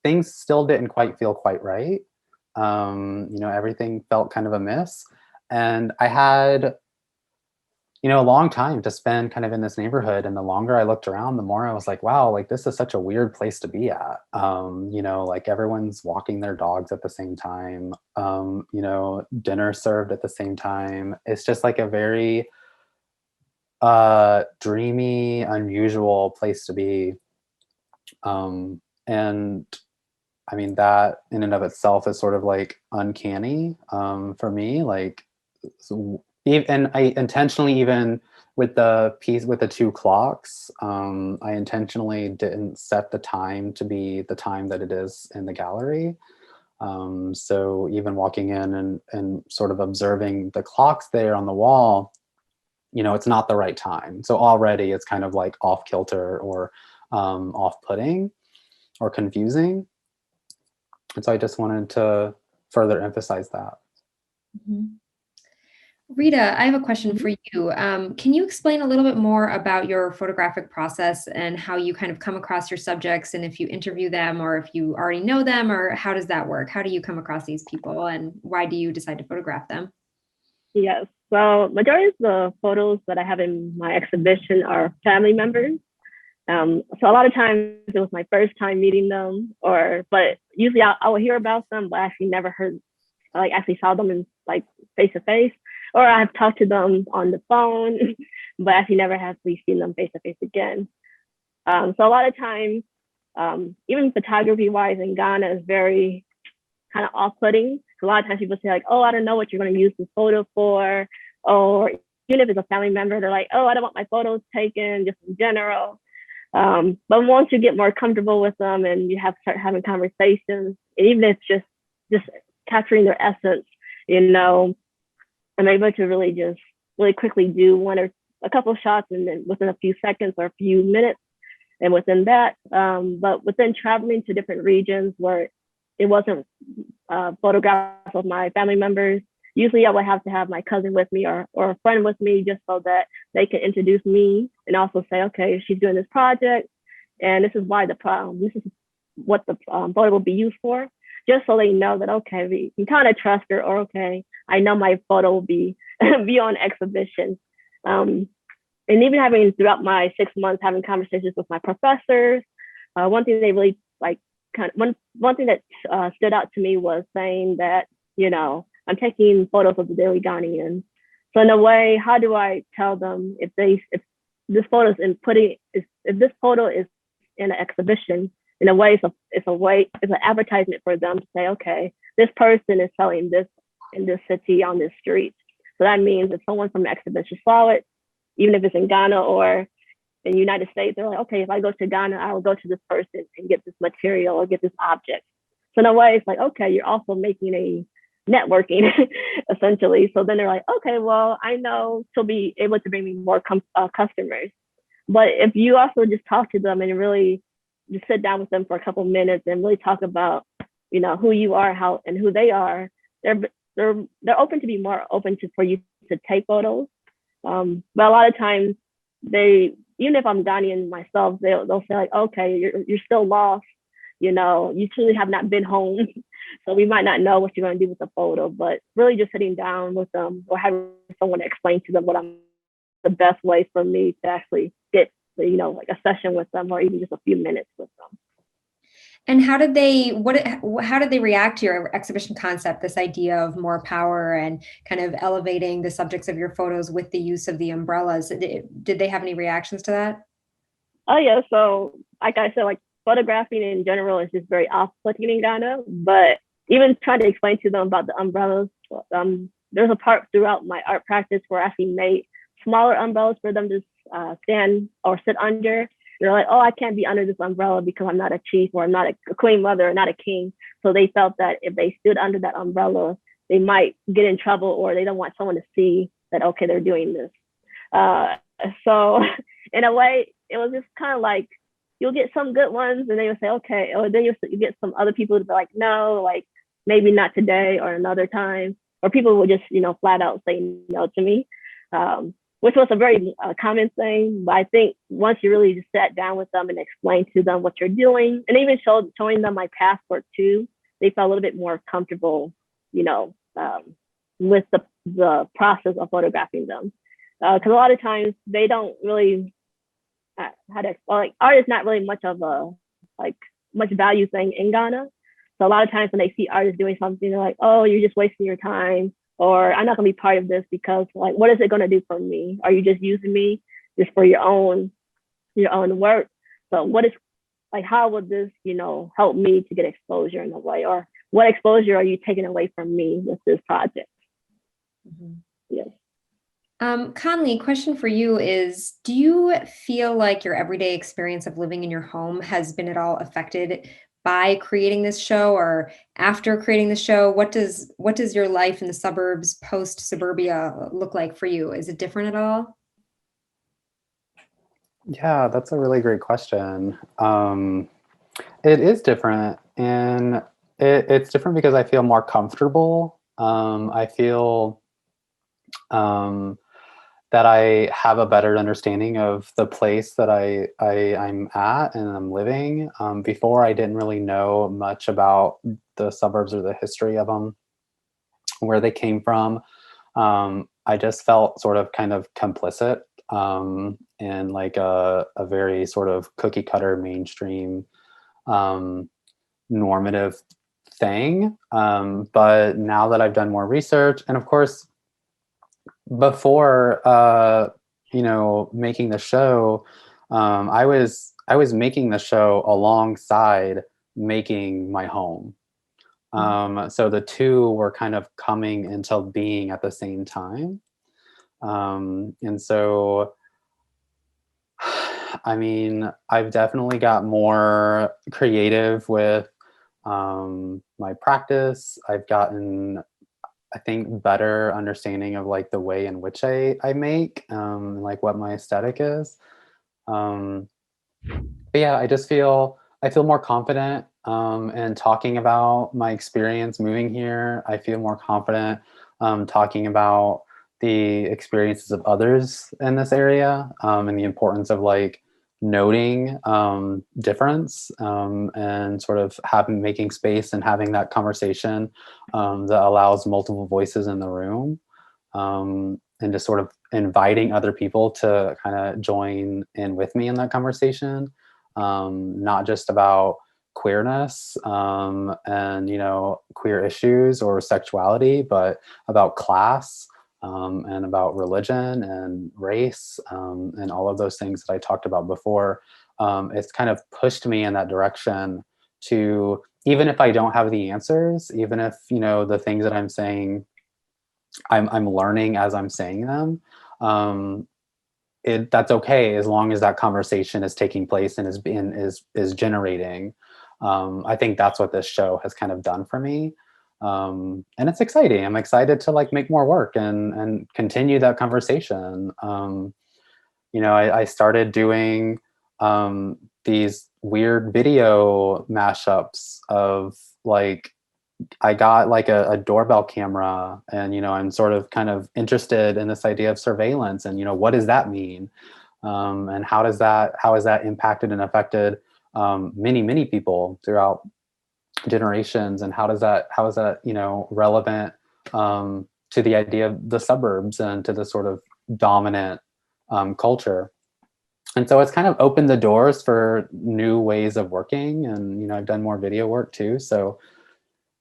things still didn't quite feel quite right. Everything felt kind of amiss. And I had, a long time to spend kind of in this neighborhood. And the longer I looked around, the more I was like, wow, like this is such a weird place to be at. Like everyone's walking their dogs at the same time, dinner served at the same time. It's just like a very dreamy, unusual place to be. And I mean, that in and of itself is sort of like uncanny for me. Like, and I intentionally, even with the piece with the two clocks, I intentionally didn't set the time to be the time that it is in the gallery. So even walking in and sort of observing the clocks there on the wall, it's not the right time. So already it's kind of like off kilter or off-putting or confusing. And so I just wanted to further emphasize that. Mhm. Rita, I have a question for you. Can you explain a little bit more about your photographic process and how you kind of come across your subjects, and if you interview them or if you already know them, or how does that work? How do you come across these people and why do you decide to photograph them? Yes. So majority of the photos that I have in my exhibition are family members. So a lot of times it was my first time meeting them, but usually I would hear about them, but I actually never actually saw them in like face to face, or I've talked to them on the phone, but actually never have actually seen them face to face again. So a lot of times, even photography wise in Ghana is very kind of off-putting. A lot of times people say like, oh, I don't know what you're going to use this photo for, or even if it's a family member, they're like, oh, I don't want my photos taken, just in general. But once you get more comfortable with them and you start having conversations, and even if it's just capturing their essence, I'm able to really quickly do one or a couple of shots, and then within a few seconds or a few minutes, And within that, but within traveling to different regions where it wasn't photographs of my family members, usually I would have to have my cousin with me or a friend with me just so that they can introduce me and also say, okay, she's doing this project and this is why this is what the photo will be used for, just so they know that, okay, we can kind of trust her, or okay, I know my photo will be be on exhibition. And even having throughout my 6 months having conversations with my professors, one thing they really like, one thing that stood out to me was saying that, you know, I'm taking photos of the daily Ghanaians. So in a way, how do I tell them if this photo is if this photo is in an exhibition, in a way, it's an advertisement for them to say, okay, this person is selling this in this city on this street. So that means if someone from the exhibition saw it, even if it's in Ghana or in the United States, they're like, okay, if I go to Ghana, I will go to this person and get this material or get this object. So in a way, it's like, okay, you're also making a networking essentially. So then they're like, okay, well, I know she'll be able to bring me more customers. But if you also just talk to them and really just sit down with them for a couple of minutes and really talk about, you know, who you are, how and who they are, they're open to be more open to for you to take photos. But a lot of times even if I'm Ghanaian myself, they'll say like, okay, you're still lost, you know, you truly have not been home. So we might not know what you're going to do with the photo, but really just sitting down with them or having someone explain to them the best way for me to actually get, you know, like a session with them or even just a few minutes with them. And how did they react to your exhibition concept, this idea of more power and kind of elevating the subjects of your photos with the use of the umbrellas? Did they have any reactions to that? Oh yeah, so like I said, like photographing in general is just very off-putting in Ghana, but even trying to explain to them about the umbrellas, there's a part throughout my art practice where I actually made smaller umbrellas for them to stand or sit under. They're like, oh, I can't be under this umbrella because I'm not a chief or I'm not a queen mother or not a king. So they felt that if they stood under that umbrella, they might get in trouble or they don't want someone to see that, okay, they're doing this. So in a way, it was just kind of like, you'll get some good ones and they will say, okay, or then you get some other people to be like, no, like maybe not today or another time. Or people will just, you know, flat out say no to me. Which was a very common thing. But I think once you really just sat down with them and explained to them what you're doing, and even showing them my passport too, they felt a little bit more comfortable, you know, with the process of photographing them. Because a lot of times they don't really art is not really much of a much value thing in Ghana. So a lot of times when they see artists doing something, they're like, oh, you're just wasting your time. Or I'm not gonna be part of this because like, what is it gonna do for me? Are you just using me just for your own work? So what is like, how would this, you know, help me to get exposure in a way? Or what exposure are you taking away from me with this project? Mm-hmm. Yes. Conley, question for you is, do you feel like your everyday experience of living in your home has been at all affected by creating this show, or after creating the show? What does your life in the suburbs post suburbia look like for you? Is it different at all? Yeah, that's a really great question. It is different, and it's different because I feel more comfortable. I feel that I have a better understanding of the place that I'm at and I'm living. Before, I didn't really know much about the suburbs or the history of them, where they came from. I just felt sort of kind of complicit in like a very sort of cookie cutter mainstream normative thing. But now that I've done more research, and of course, before you know, making the show, I was making the show alongside making my home. So the two were kind of coming into being at the same time. And so, I mean, I've definitely got more creative with my practice. I've gotten, I think, better understanding of like the way in which I make, like what my aesthetic is. But yeah, I feel more confident in talking about my experience moving here. I feel more confident talking about the experiences of others in this area, and the importance of like noting difference, and sort of making space and having that conversation that allows multiple voices in the room, and just sort of inviting other people to kind of join in with me in that conversation, not just about queerness, and queer issues or sexuality, but about class, and about religion and race, and all of those things that I talked about before. It's kind of pushed me in that direction to, even if I don't have the answers, even if the things that I'm saying I'm learning as I'm saying them, um, that's okay as long as that conversation is taking place and is generating. I think that's what this show has kind of done for me, and it's exciting. I'm excited to like make more work and continue that conversation. I started doing these weird video mashups of like, I got like a doorbell camera, and I'm sort of kind of interested in this idea of surveillance, and what does that mean, and how has that impacted and affected many people throughout generations, and how is that relevant to the idea of the suburbs and to the sort of dominant culture. And so it's kind of opened the doors for new ways of working, and I've done more video work too. So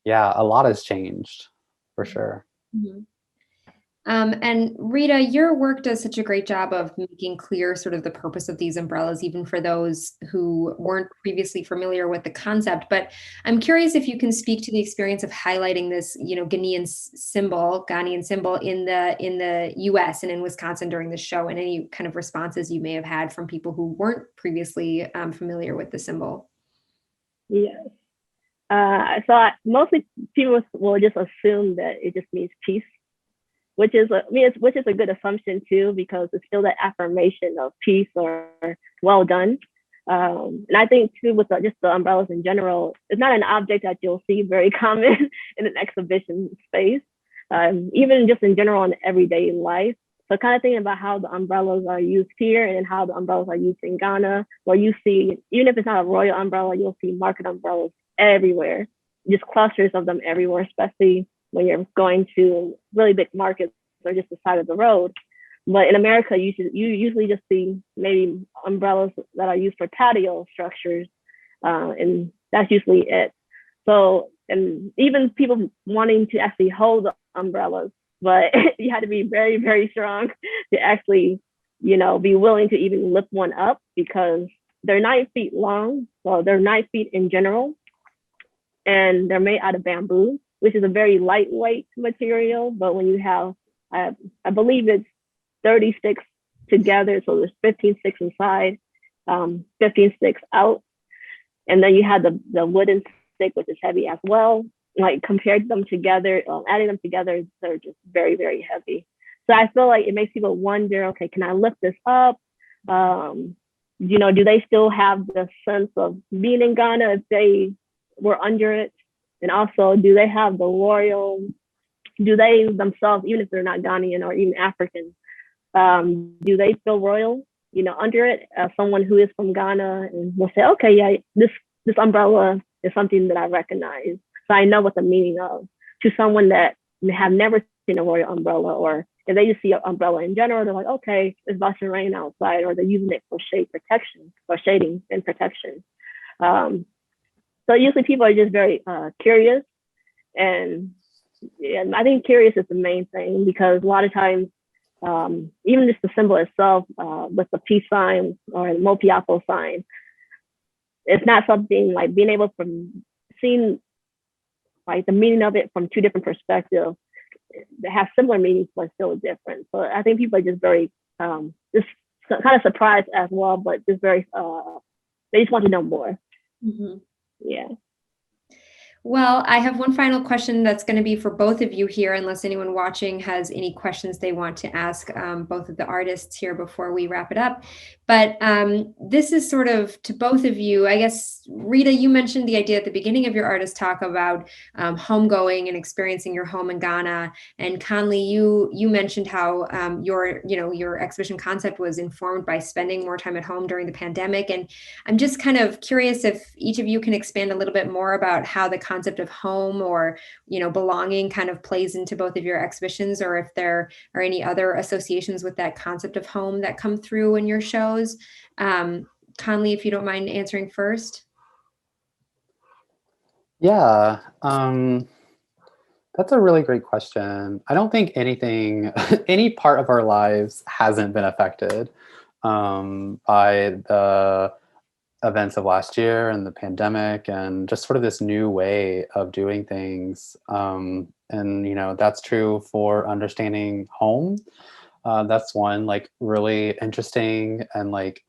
yeah, a lot has changed for sure. Mhm. And Rita, your work does such a great job of making clear sort of the purpose of these umbrellas, even for those who weren't previously familiar with the concept. But I'm curious if you can speak to the experience of highlighting this, Ghanaian symbol in the U.S. and in Wisconsin during the show, and any kind of responses you may have had from people who weren't previously familiar with the symbol. Yes. Mostly people will just assume that it just means peace, which is a good assumption too, because it's still that affirmation of peace or well done. And I think too, with just the umbrellas in general, it's not an object that you'll see very common in an exhibition space, even just in general in everyday life. So kind of thinking about how the umbrellas are used here and how the umbrellas are used in Ghana, where you see, even if it's not a royal umbrella, you'll see market umbrellas everywhere, just clusters of them everywhere, especially when you're going to really big markets or just the side of the road. But in America, you usually just see maybe umbrellas that are used for patio structures, and that's usually it. So, and even people wanting to actually hold the umbrellas, but you had to be very, very strong to actually, be willing to even lift one up, because they're 9 feet long. So they're 9 feet in general, and they're made out of bamboo, which is a very lightweight material. But when you have, I believe it's 30 sticks together, so there's 15 sticks inside, 15 sticks out, and then you have the wooden stick, which is heavy as well. Like compared them together, adding them together, they're just very, very heavy. So I feel like it makes people wonder, okay, can I lift this up? Do they still have the sense of being in Ghana if they were under it? And also, do they have the royal, do they themselves, even if they're not Ghanaian or even African, do they feel royal, under it, as someone who is from Ghana and will say, okay, yeah, this umbrella is something that I recognize. So I know what the meaning of, to someone that have never seen a royal umbrella, or if they just see an umbrella in general, they're like, okay, it's about to rain outside, or they're using it for shade protection or shading and protection. So usually people are just very curious, and I think curious is the main thing, because a lot of times, even just the symbol itself, with the peace sign or the Apiafo sign, it's not something like being able to see like the meaning of it from 2 different perspectives that have similar meanings but still different. So I think people are just very just kind of surprised as well, but just very they just want to know more. Mm-hmm. Yeah. Well, I have one final question that's going to be for both of you here, unless anyone watching has any questions they want to ask both of the artists here before we wrap it up. But this is sort of to both of you. I guess, Rita, you mentioned the idea at the beginning of your artist talk about homegoing and experiencing your home in Ghana. And Conley, you mentioned how your exhibition concept was informed by spending more time at home during the pandemic. And I'm just kind of curious if each of you can expand a little bit more about how the concept of home or, belonging kind of plays into both of your exhibitions, or if there are any other associations with that concept of home that come through in your shows. Conley, if you don't mind answering first. Yeah, that's a really great question. I don't think anything, any part of our lives hasn't been affected by the events of last year and the pandemic and just sort of this new way of doing things. And, that's true for understanding home. That's one like really interesting and like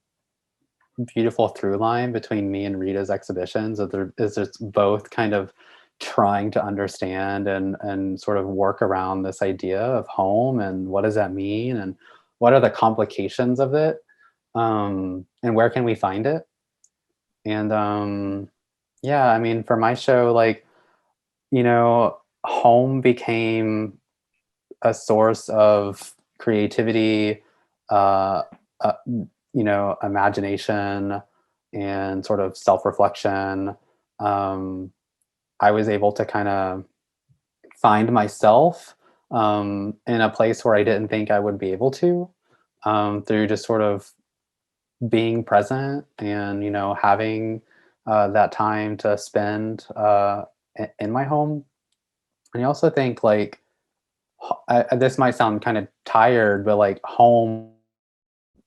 beautiful through line between me and Rita's exhibitions is it's both kind of trying to understand and sort of work around this idea of home and what does that mean and what are the complications of it, and where can we find it. And yeah, I mean, for my show, like, home became a source of creativity, uh, imagination, and sort of self-reflection. Um, I was able to kind of find myself in a place where I didn't think I would be able to, through just sort of being present and having that time to spend in my home. And I also think like this might sound kind of tired, but like home,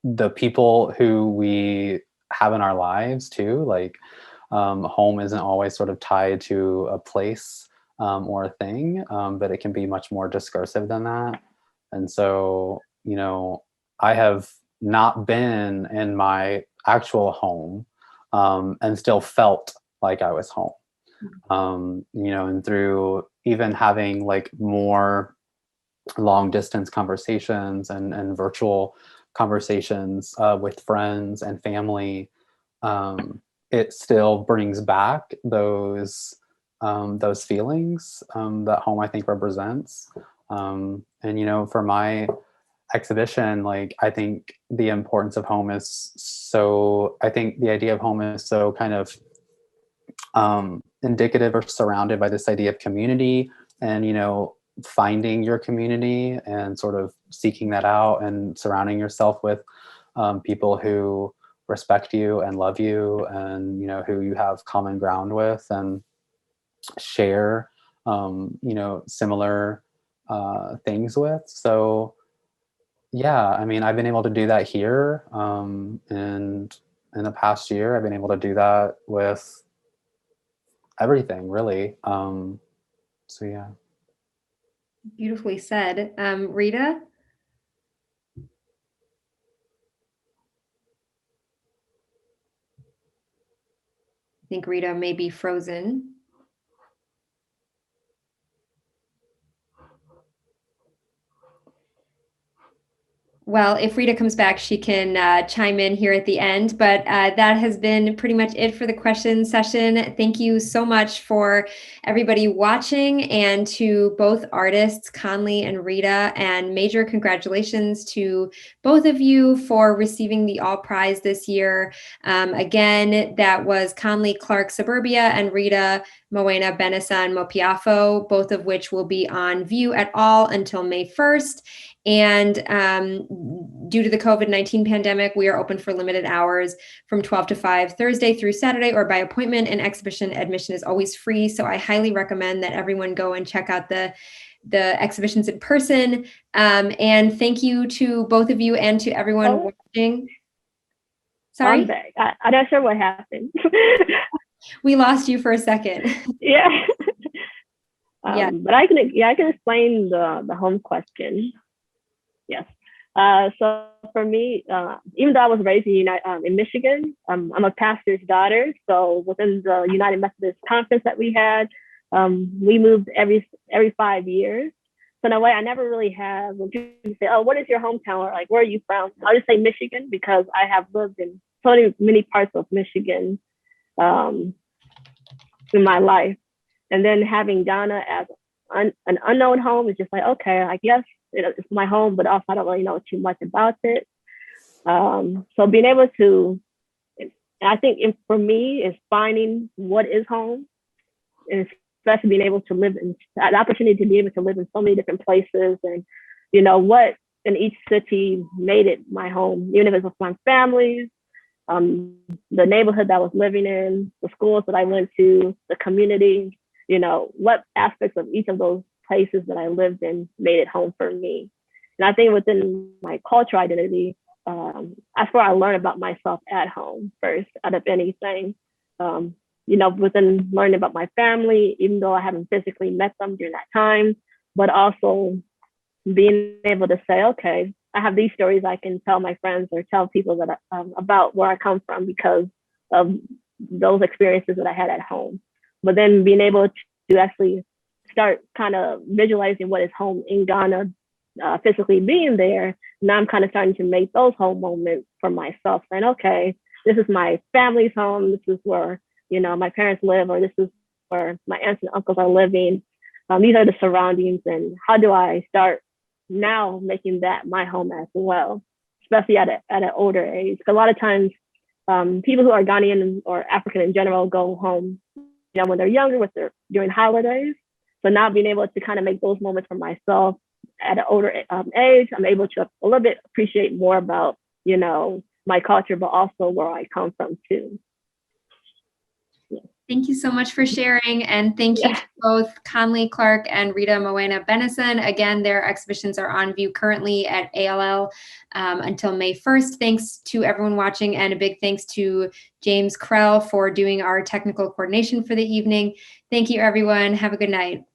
the people who we have in our lives too, like home isn't always sort of tied to a place or a thing, but it can be much more discursive than that. And so, I have not been in my actual home and still felt like I was home. And through even having like more long distance conversations and virtual conversations with friends and family, it still brings back those feelings that home I think represents. And for my exhibition, like I think the importance of home is so. I think the idea of home is so kind of indicative or surrounded by this idea of community and finding your community and sort of seeking that out and surrounding yourself with people who respect you and love you and who you have common ground with and share similar things with. So yeah, I mean, I've been able to do that here, and in the past year I've been able to do that with everything really. So yeah. Beautifully said. Rita? I think Rita may be frozen. Well, if Rita comes back, she can chime in here at the end, but that has been pretty much it for the question session. Thank you so much for everybody watching, and to both artists, Conley and Rita, and major congratulations to both of you for receiving the All Prize this year. Again, that was Conley Clark Suburbia and Rita Mawuena Benissan Apiafo, both of which will be on view at all until May 1st. And due to the COVID-19 pandemic, we are open for limited hours from 12 to 5 Thursday through Saturday or by appointment, and exhibition admission is always free. So I highly recommend that everyone go and check out the exhibitions in person. And thank you to both of you and to everyone watching. Sorry? I'm back. I'm not sure what happened. We lost you for a second. Yeah. Yeah. But I can explain the home question. Yes. So for me, even though I was raised in Michigan, I'm a pastor's daughter. So within the United Methodist Conference that we had, We moved every 5 years. So in a way, I never really have, when people say, oh, what is your hometown? Or like, where are you from? I'll just say Michigan, because I have lived in so many parts of Michigan in my life. And then having Ghana as an unknown home is just like, okay, I guess it's my home, but also I don't really know too much about it. So being able to, I think for me, is finding what is home, and especially being able to live in the opportunity to be able to live in so many different places, and what in each city made it my home, even if it was my family's, the neighborhood that I was living in, the schools that I went to, the community, what aspects of each of those places that I lived in made it home for me. And I think within my cultural identity, that's where I learned about myself at home first, out of anything. Within learning about my family, even though I haven't physically met them during that time, but also being able to say, okay, I have these stories I can tell my friends or tell people that about where I come from because of those experiences that I had at home. But then being able to actually start kind of visualizing what is home in Ghana, physically being there, now I'm kind of starting to make those home moments for myself, saying, okay, this is my family's home. This is where, my parents live, or this is where my aunts and uncles are living. These are the surroundings, and how do I start now making that my home as well, especially at an older age? Because a lot of times, people who are Ghanaian or African in general go home, when they're younger, during holidays. So now being able to kind of make those moments for myself at an older age, I'm able to a little bit appreciate more about, my culture, but also where I come from too. Thank you so much for sharing, and thank you to both Conley Clark and Rita Mawuena Benissan. Again, their exhibitions are on view currently at ALL until May 1st. Thanks to everyone watching, and a big thanks to James Krell for doing our technical coordination for the evening. Thank you, everyone. Have a good night.